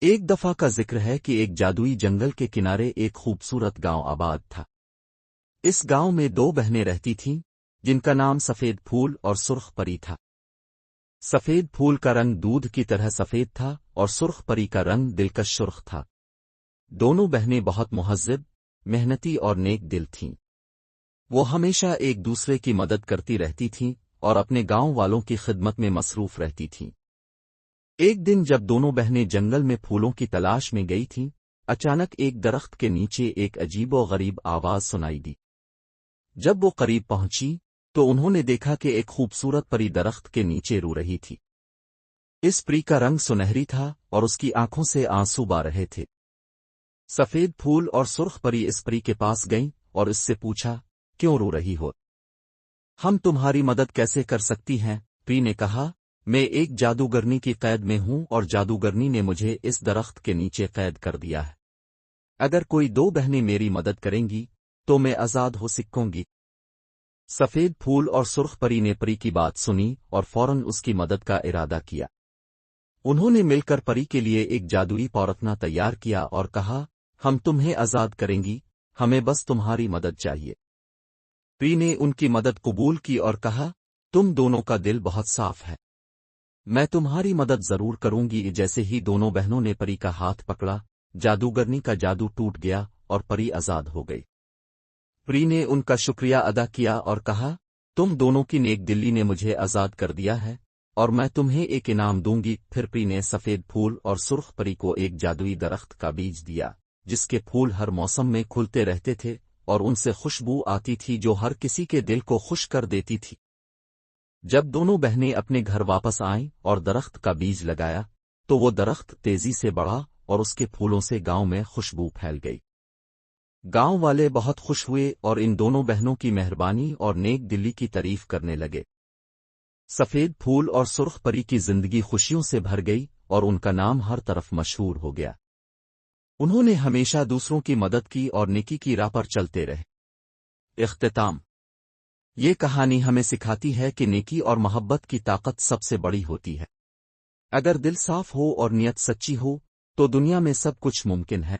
ایک دفعہ کا ذکر ہے کہ ایک جادوئی جنگل کے کنارے ایک خوبصورت گاؤں آباد تھا۔ اس گاؤں میں دو بہنیں رہتی تھیں جن کا نام سفید پھول اور سرخ پری تھا۔ سفید پھول کا رنگ دودھ کی طرح سفید تھا اور سرخ پری کا رنگ دلکش سرخ تھا۔ دونوں بہنیں بہت مہذب، محنتی اور نیک دل تھیں۔ وہ ہمیشہ ایک دوسرے کی مدد کرتی رہتی تھیں اور اپنے گاؤں والوں کی خدمت میں مصروف رہتی تھیں۔ ایک دن جب دونوں بہنیں جنگل میں پھولوں کی تلاش میں گئی تھیں، اچانک ایک درخت کے نیچے ایک عجیب و غریب آواز سنائی دی۔ جب وہ قریب پہنچی تو انہوں نے دیکھا کہ ایک خوبصورت پری درخت کے نیچے رو رہی تھی۔ اس پری کا رنگ سنہری تھا اور اس کی آنکھوں سے آنسو بہہ رہے تھے۔ سفید پھول اور سرخ پری اس پری کے پاس گئیں اور اس سے پوچھا، کیوں رو رہی ہو؟ ہم تمہاری مدد کیسے کر سکتی ہیں؟ پری نے کہا، میں ایک جادوگرنی کی قید میں ہوں اور جادوگرنی نے مجھے اس درخت کے نیچے قید کر دیا ہے۔ اگر کوئی دو بہنیں میری مدد کریں گی تو میں آزاد ہو سکوں گی۔ سفید پھول اور سرخ پری نے پری کی بات سنی اور فوراً اس کی مدد کا ارادہ کیا۔ انہوں نے مل کر پری کے لیے ایک جادوئی پورتنا تیار کیا اور کہا، ہم تمہیں آزاد کریں گی، ہمیں بس تمہاری مدد چاہیے۔ پری نے ان کی مدد قبول کی اور کہا، تم دونوں کا دل بہت صاف ہے، میں تمہاری مدد ضرور کروں گی۔ جیسے ہی دونوں بہنوں نے پری کا ہاتھ پکڑا، جادوگرنی کا جادو ٹوٹ گیا اور پری آزاد ہو گئی۔ پری نے ان کا شکریہ ادا کیا اور کہا، تم دونوں کی نیک دلی نے مجھے آزاد کر دیا ہے اور میں تمہیں ایک انعام دوں گی۔ پھر پری نے سفید پھول اور سرخ پری کو ایک جادوئی درخت کا بیج دیا جس کے پھول ہر موسم میں کھلتے رہتے تھے اور ان سے خوشبو آتی تھی جو ہر کسی کے دل کو خوش کر دیتی تھی۔ جب دونوں بہنیں اپنے گھر واپس آئیں اور درخت کا بیج لگایا تو وہ درخت تیزی سے بڑھا اور اس کے پھولوں سے گاؤں میں خوشبو پھیل گئی۔ گاؤں والے بہت خوش ہوئے اور ان دونوں بہنوں کی مہربانی اور نیک دلی کی تعریف کرنے لگے۔ سفید پھول اور سرخ پری کی زندگی خوشیوں سے بھر گئی اور ان کا نام ہر طرف مشہور ہو گیا۔ انہوں نے ہمیشہ دوسروں کی مدد کی اور نیکی کی راہ پر چلتے رہے۔ اختتام۔ یہ کہانی ہمیں سکھاتی ہے کہ نیکی اور محبت کی طاقت سب سے بڑی ہوتی ہے۔ اگر دل صاف ہو اور نیت سچی ہو تو دنیا میں سب کچھ ممکن ہے۔